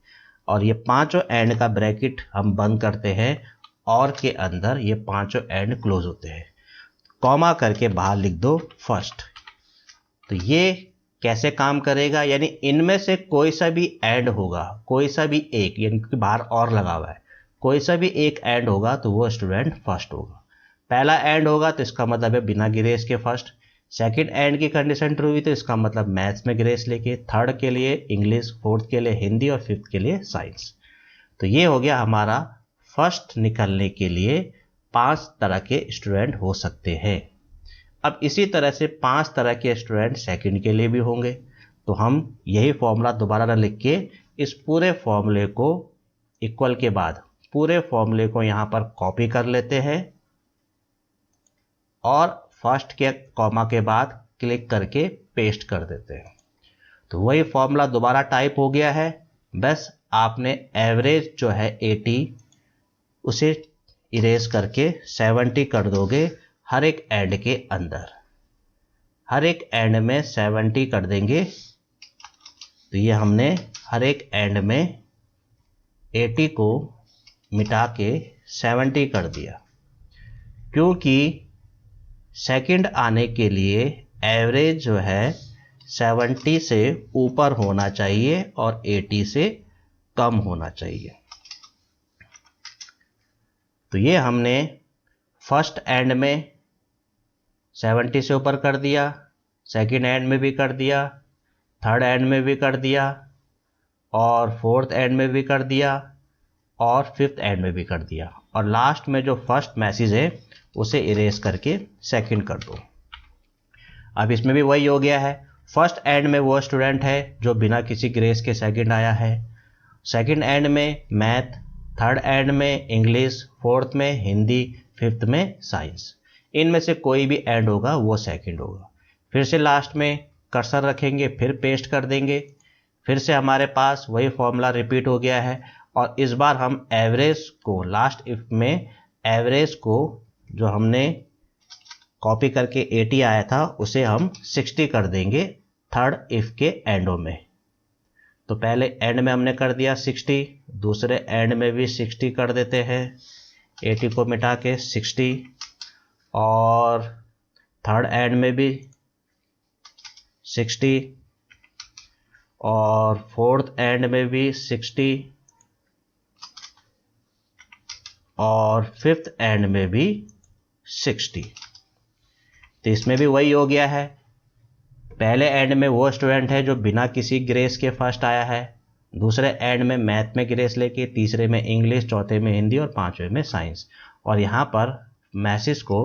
और ये पांचों एंड का ब्रैकेट हम बंद करते हैं और के अंदर ये पांचों एंड क्लोज होते हैं, कॉमा करके बाहर लिख दो फर्स्ट। तो ये कैसे काम करेगा, यानी इनमें से कोई सा भी एंड होगा, कोई सा भी एक, यानी कि बाहर और लगा हुआ है, कोई सा भी एक एंड होगा तो वो स्टूडेंट फर्स्ट होगा। पहला एंड होगा तो इसका मतलब है बिना ग्रेस के फर्स्ट, सेकंड एंड की कंडीशन ट्रू हुई तो इसका मतलब मैथ्स में ग्रेस लेके, थर्ड के लिए इंग्लिश, फोर्थ के लिए हिंदी और फिफ्थ के लिए साइंस। तो ये हो गया हमारा फर्स्ट निकलने के लिए 5 तरह के स्टूडेंट हो सकते हैं। अब इसी तरह से 5 तरह के स्टूडेंट सेकंड के लिए भी होंगे। तो हम यही फॉर्मूला दोबारा ना लिख के इस पूरे फॉर्मूले को इक्वल के बाद पूरे फॉर्मूले को यहाँ पर कॉपी कर लेते हैं और फर्स्ट के कॉमा के बाद क्लिक करके पेस्ट कर देते हैं। तो वही फॉर्मूला दोबारा टाइप हो गया है, बस आपने एवरेज जो है 80 उसे इरेज करके 70 कर दोगे हर एक एंड के अंदर, हर एक एंड में 70 कर देंगे। तो ये हमने हर एक एंड में 80 को मिटा के 70 कर दिया, क्योंकि सेकंड आने के लिए एवरेज जो है 70 से ऊपर होना चाहिए और 80 से कम होना चाहिए। तो ये हमने फर्स्ट एंड में 70 से ऊपर कर दिया, सेकंड एंड में भी कर दिया, थर्ड एंड में भी कर दिया, और फोर्थ एंड में भी कर दिया, और फिफ्थ एंड में भी कर दिया, और लास्ट में जो फर्स्ट मैसेज है उसे इरेज करके सेकंड कर दो। अब इसमें भी वही हो गया है, फर्स्ट एंड में वो स्टूडेंट है जो बिना किसी ग्रेस के सेकंड आया है, सेकंड एंड में मैथ, थर्ड एंड में इंग्लिश, फोर्थ में हिंदी, फिफ्थ में साइंस। इनमें से कोई भी एंड होगा वो सेकंड होगा। फिर से लास्ट में कर्सर रखेंगे, फिर पेस्ट कर देंगे, फिर से हमारे पास वही फॉर्मूला रिपीट हो गया है। और इस बार हम एवरेज को लास्ट इफ में एवरेज को जो हमने कॉपी करके 80 आया था उसे हम 60 कर देंगे थर्ड इफ के एंडों में। तो पहले एंड में हमने कर दिया 60, दूसरे एंड में भी 60 कर देते हैं, 80 को मिटा के 60, और थर्ड एंड में भी 60, और फोर्थ एंड में भी 60, और फिफ्थ एंड में भी 60। तो इसमें भी वही हो गया है, पहले एंड में वो स्टूडेंट है जो बिना किसी ग्रेस के फर्स्ट आया है, दूसरे एंड में मैथ में ग्रेस लेके, तीसरे में इंग्लिश, चौथे में हिंदी और पांचवें में साइंस। और यहाँ पर मैसेज को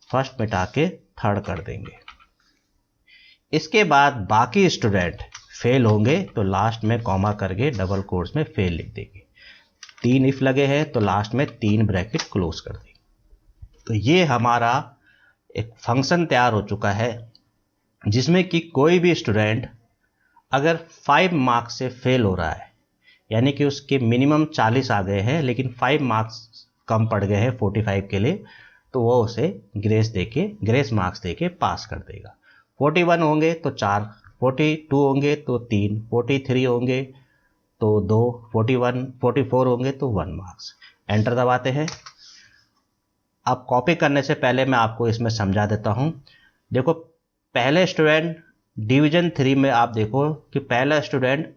फर्स्ट मिटा के थर्ड कर देंगे। इसके बाद बाकी स्टूडेंट फेल होंगे तो लास्ट में कॉमा करके डबल कोट्स में फेल लिख देंगे। 3 इफ लगे हैं तो लास्ट में 3 ब्रैकेट क्लोज कर देंगे। तो ये हमारा एक फंक्शन तैयार हो चुका है जिसमें कि कोई भी स्टूडेंट अगर 5 मार्क्स से फेल हो रहा है, यानी कि उसके मिनिमम 40 आ गए हैं लेकिन 5 मार्क्स कम पड़ गए हैं 45 के लिए, तो वो उसे ग्रेस मार्क्स देके पास कर देगा। 41 होंगे तो 4, 42 होंगे तो 3, 43 होंगे तो 2, 44 होंगे तो 1 मार्क्स। एंटर दबाते हैं। अब कॉपी करने से पहले मैं आपको इसमें समझा देता हूं। देखो, पहले स्टूडेंट डिवीजन 3 में आप देखो कि पहला स्टूडेंट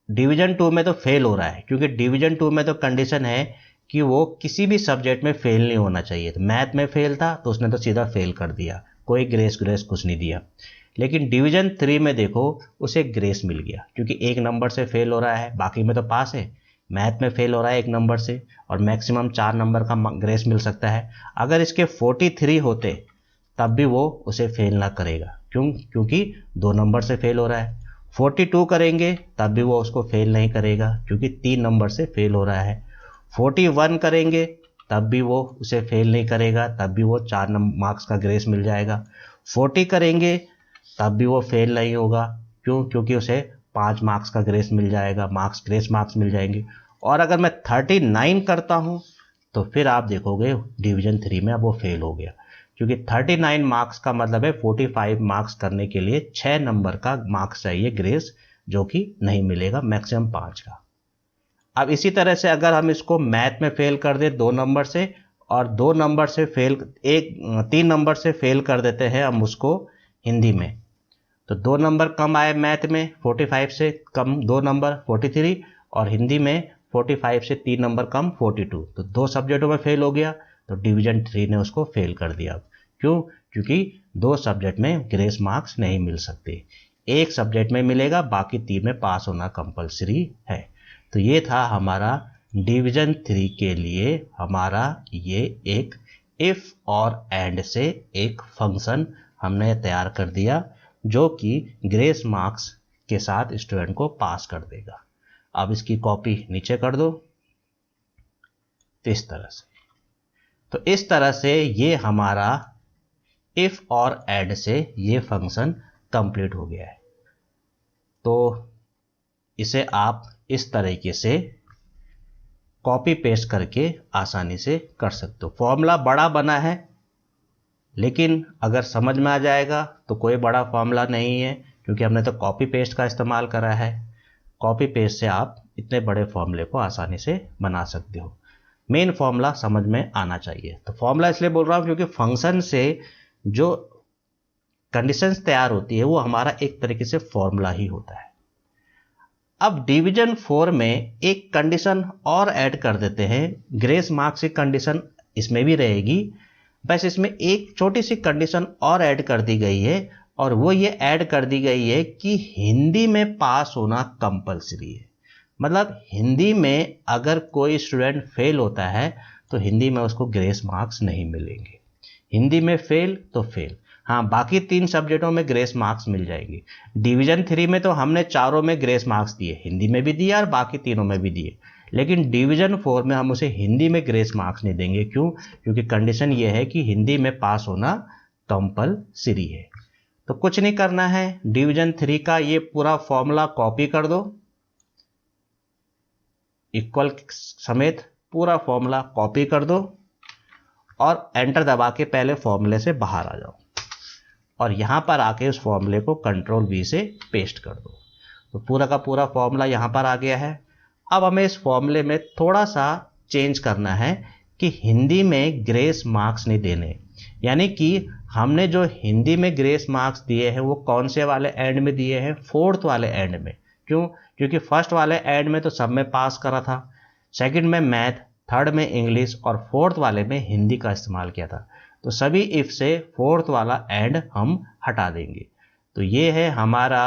डिवीजन 2 में तो फेल हो रहा है, क्योंकि डिवीजन 2 में तो कंडीशन है कि वो किसी भी सब्जेक्ट में फेल नहीं होना चाहिए। तो मैथ में फेल था तो उसने तो सीधा फेल कर दिया, कोई ग्रेस कुछ नहीं दिया। लेकिन डिवीजन 3 में देखो उसे ग्रेस मिल गया, क्योंकि 1 नंबर से फेल हो रहा है, बाकी में तो पास है। मैथ में फेल हो रहा है 1 नंबर से और मैक्सिमम 4 नंबर का ग्रेस मिल सकता है। अगर इसके 43 होते तब भी वो उसे फेल ना करेगा, क्योंकि 2 नंबर से फेल हो रहा है। 42 करेंगे तब भी वो उसको फेल नहीं करेगा, क्योंकि 3 नंबर से फेल हो रहा है। 41 करेंगे तब भी वो उसे फेल नहीं करेगा, तब भी वो 4 मार्क्स का ग्रेस मिल जाएगा। 40 करेंगे तब भी वो फेल नहीं होगा, क्योंकि उसे 5 मार्क्स का ग्रेस मिल जाएगा, ग्रेस मार्क्स मिल जाएंगे। और अगर मैं 39 करता हूँ तो फिर आप देखोगे डिवीजन 3 में अब वो फेल हो गया, क्योंकि 39 मार्क्स का मतलब है 45 मार्क्स करने के लिए 6 नंबर का मार्क्स चाहिए ग्रेस, जो कि नहीं मिलेगा, मैक्सिमम 5 का। अब इसी तरह से अगर हम इसको मैथ में फेल कर दे 2 नंबर से, और 2 नंबर से फेल 3 नंबर से फेल कर देते हैं हम उसको हिंदी में, तो 2 नंबर कम आए मैथ में, 45 से कम 2 नंबर 43, और हिंदी में 45 से 3 नंबर कम 42, तो 2 सब्जेक्टों में फेल हो गया, तो डिवीजन 3 ने उसको फेल कर दिया। क्यों? क्योंकि 2 सब्जेक्ट में ग्रेस मार्क्स नहीं मिल सकते, 1 सब्जेक्ट में मिलेगा, बाकी 3 में पास होना कंपलसरी है। तो ये था हमारा डिवीजन 3 के लिए हमारा ये एक इफ और एंड से एक फंक्शन हमने तैयार कर दिया, जो कि ग्रेस मार्क्स के साथ स्टूडेंट को पास कर देगा। अब इसकी कॉपी नीचे कर दो इस तरह से। तो इस तरह से ये हमारा इफ और एड से ये फंक्शन कंप्लीट हो गया है। तो इसे आप इस तरीके से कॉपी पेस्ट करके आसानी से कर सकते हो। फॉर्मूला बड़ा बना है, लेकिन अगर समझ में आ जाएगा तो कोई बड़ा फॉर्मूला नहीं है, क्योंकि हमने तो कॉपी पेस्ट का इस्तेमाल करा है। कॉपी पेस्ट से आप इतने बड़े फॉर्मूले को आसानी से बना सकते हो। मेन फॉर्मूला समझ में आना चाहिए। तो फॉर्मूला इसलिए बोल रहा हूं क्योंकि फंक्शन से जो कंडीशंस तैयार होती है वो हमारा एक तरीके से फॉर्मूला ही होता है। अब डिवीजन 4 में एक कंडीशन और ऐड कर देते हैं, ग्रेस मार्क्स की कंडीशन इसमें भी रहेगी, बस इसमें एक छोटी सी कंडीशन और ऐड कर दी गई है, और वो ये ऐड कर दी गई है कि हिंदी में पास होना कंपलसरी है। मतलब हिंदी में अगर कोई स्टूडेंट फेल होता है तो हिंदी में उसको ग्रेस मार्क्स नहीं मिलेंगे। हिंदी में फेल तो फेल, हाँ बाकी 3 सब्जेक्टों में ग्रेस मार्क्स मिल जाएंगे। डिवीजन 3 में तो हमने चारों में ग्रेस मार्क्स दिए, हिंदी में भी दिया और बाकी तीनों में भी दिए, लेकिन डिवीजन 4 में हम उसे हिंदी में ग्रेस मार्क्स नहीं देंगे। क्यों? क्योंकि कंडीशन ये है कि हिंदी में पास होना कंपलसरी है। तो कुछ नहीं करना है, डिवीजन 3 का ये पूरा फॉर्मूला कॉपी कर दो, इक्वल समेत पूरा फॉर्मूला कॉपी कर दो, और एंटर दबा के पहले फॉर्मूले से बाहर आ जाओ, और यहां पर आके उस फॉर्मूले को कंट्रोल V से पेस्ट कर दो। तो पूरा का पूरा फॉर्मूला यहां पर आ गया है। अब हमें इस फॉर्मूले में थोड़ा सा चेंज करना है कि हिंदी में ग्रेस मार्क्स नहीं देने, यानी कि हमने जो हिंदी में ग्रेस मार्क्स दिए हैं वो कौन से वाले एंड में दिए हैं? 4th वाले एंड में। क्यों? क्योंकि फर्स्ट वाले एंड में तो सब में पास करा था, सेकंड में मैथ, थर्ड में इंग्लिश और 4th वाले में हिंदी का इस्तेमाल किया था। तो सभी इफ से 4th वाला एंड हम हटा देंगे। तो ये है हमारा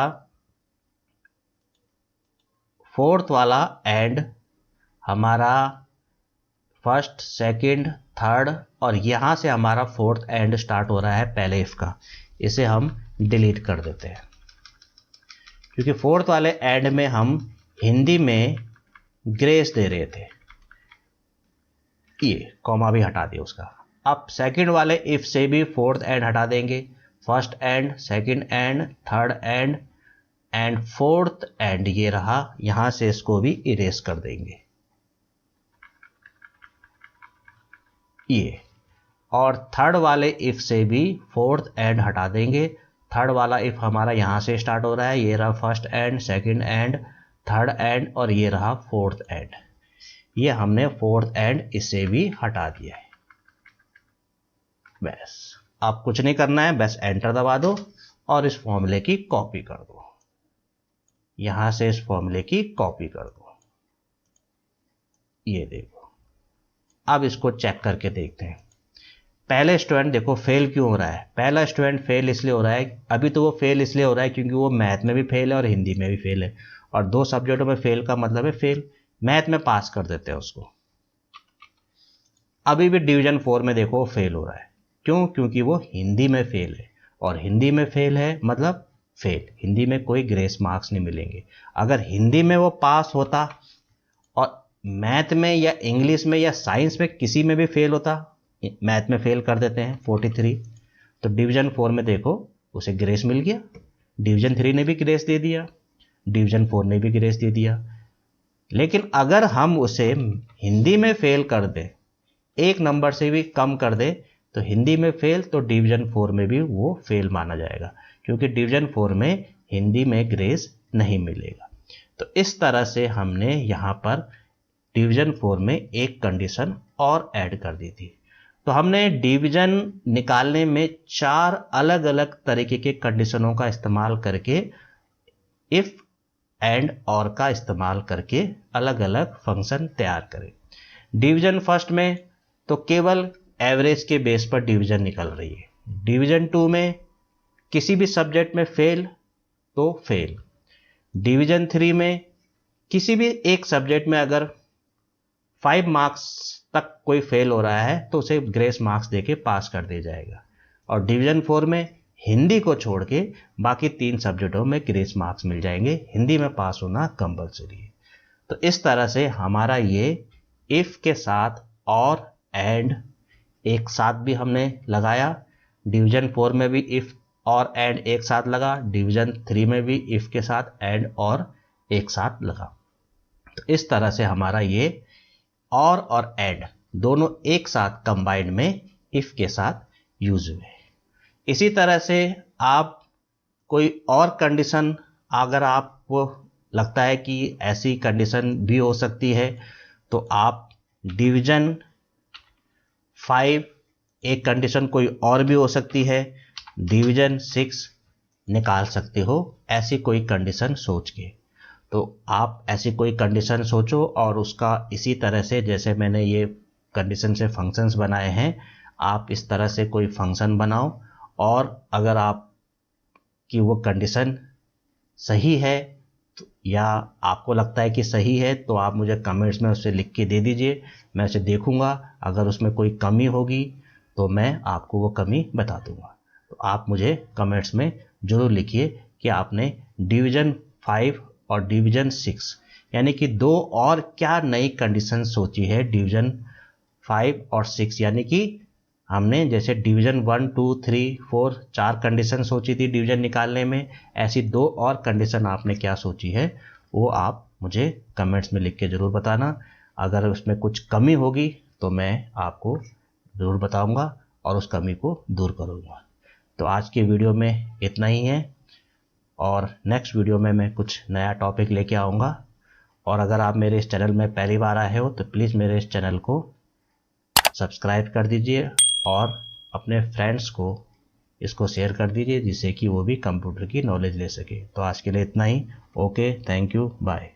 फोर्थ वाला एंड हमारा फर्स्ट, सेकंड, थर्ड और यहाँ से हमारा फोर्थ एंड स्टार्ट हो रहा है पहले इफ का, इसे हम डिलीट कर देते हैं क्योंकि फोर्थ वाले एंड में हम हिंदी में ग्रेस दे रहे थे। ये कॉमा भी हटा दिया उसका। अब सेकंड वाले इफ से भी फोर्थ एंड हटा देंगे, first and, second and, third and fourth and ये रहा, यहां से इसको भी इरेज कर देंगे ये। और थर्ड वाले इफ से भी फोर्थ एंड हटा देंगे। थर्ड वाला इफ हमारा यहां से स्टार्ट हो रहा है, ये रहा first and, second and, third and और ये रहा फोर्थ एंड। ये हमने फोर्थ एंड इसे भी हटा दिया है। बस अब कुछ नहीं करना है, बस एंटर दबा दो और इस फॉर्मूले की कॉपी कर दो, यहां से इस फॉर्मूले की कॉपी कर दो। ये देखो, अब इसको चेक करके देखते हैं। पहले स्टूडेंट देखो फेल क्यों हो रहा है। पहला स्टूडेंट फेल इसलिए हो रहा है, अभी तो वो फेल इसलिए हो रहा है क्योंकि वो मैथ में भी फेल है और हिंदी में भी फेल है, और दो सब्जेक्टों में फेल का मतलब है फेल। मैथ में पास कर देते हैं उसको। अभी भी डिवीजन 4 में देखो फेल हो रहा है, क्यों? क्योंकि वो हिंदी में फेल है, और हिंदी में फेल है मतलब फेल, हिंदी में कोई ग्रेस मार्क्स नहीं मिलेंगे। अगर हिंदी में वो पास होता और मैथ में या इंग्लिश में या साइंस में किसी में भी फेल होता, मैथ में फेल कर देते हैं 43, तो डिवीजन 4 में देखो उसे ग्रेस मिल गया, डिवीजन 3 ने भी ग्रेस दे दिया, डिवीजन 4 ने भी ग्रेस दे दिया। लेकिन अगर हम उसे हिंदी में फेल कर दें, एक नंबर से भी कम कर दे, तो हिंदी में फेल तो डिवीजन 4 में भी वो फेल माना जाएगा, क्योंकि डिवीजन 4 में हिंदी में ग्रेस नहीं मिलेगा। तो इस तरह से हमने यहाँ पर डिवीजन 4 में एक कंडीशन और ऐड कर दी थी। तो हमने डिवीजन निकालने में 4 अलग अलग तरीके के कंडीशनों का इस्तेमाल करके, इफ एंड और का इस्तेमाल करके अलग अलग फंक्शन तैयार करें। डिवीजन फर्स्ट में तो केवल एवरेज के बेस पर डिवीजन निकल रही है। डिवीजन 2 में किसी भी सब्जेक्ट में फेल तो फेल। डिवीजन 3 में किसी भी एक सब्जेक्ट में अगर 5 मार्क्स तक कोई फेल हो रहा है तो उसे ग्रेस मार्क्स देके पास कर दिया जाएगा। और डिवीजन 4 में हिंदी को छोड़ के बाकी 3 सब्जेक्टों में ग्रेस मार्क्स मिल जाएंगे, हिंदी में पास होना कंपलसरी है। तो इस तरह से हमारा ये इफ के साथ और एंड एक साथ भी हमने लगाया। डिवीजन 4 में भी इफ और एंड एक साथ लगा, डिवीजन 3 में भी इफ के साथ एंड और एक साथ लगा। तो इस तरह से हमारा ये और एंड दोनों एक साथ कंबाइंड में इफ के साथ यूज हुए। इसी तरह से आप कोई और कंडीशन, अगर आपको लगता है कि ऐसी कंडीशन भी हो सकती है, तो आप डिवीजन 5 एक कंडीशन कोई और भी हो सकती है, डिवीजन 6 निकाल सकते हो ऐसी कोई कंडीशन सोच के। तो आप ऐसी कोई कंडीशन सोचो और उसका इसी तरह से, जैसे मैंने ये कंडीशन से फंक्शंस बनाए हैं, आप इस तरह से कोई फंक्शन बनाओ। और अगर आप कि वो कंडीशन सही है तो, या आपको लगता है कि सही है, तो आप मुझे कमेंट्स में उसे लिख के दे दीजिए, मैं उसे देखूंगा। अगर उसमें कोई कमी होगी तो मैं आपको वो कमी बता दूंगा। तो आप मुझे कमेंट्स में ज़रूर लिखिए कि आपने डिवीजन 5 और डिवीजन 6 यानी कि 2 और क्या नई कंडीशन सोची है डिवीजन 5 और 6। यानी कि हमने जैसे डिवीजन 1, 2, 3, 4 4 कंडीशन सोची थी डिवीजन निकालने में, ऐसी 2 और कंडीशन आपने क्या सोची है वो आप मुझे कमेंट्स में लिख के ज़रूर बताना। अगर उसमें कुछ कमी होगी तो मैं आपको ज़रूर बताऊंगा और उस कमी को दूर करूंगा। तो आज की वीडियो में इतना ही है, और नेक्स्ट वीडियो में मैं कुछ नया टॉपिक लेके आऊँगा। और अगर आप मेरे इस चैनल में पहली बार आए हो तो प्लीज़ मेरे इस चैनल को सब्सक्राइब कर दीजिए और अपने फ्रेंड्स को इसको शेयर कर दीजिए, जिससे कि वो भी कंप्यूटर की नॉलेज ले सके। तो आज के लिए इतना ही। Okay, thank you, bye.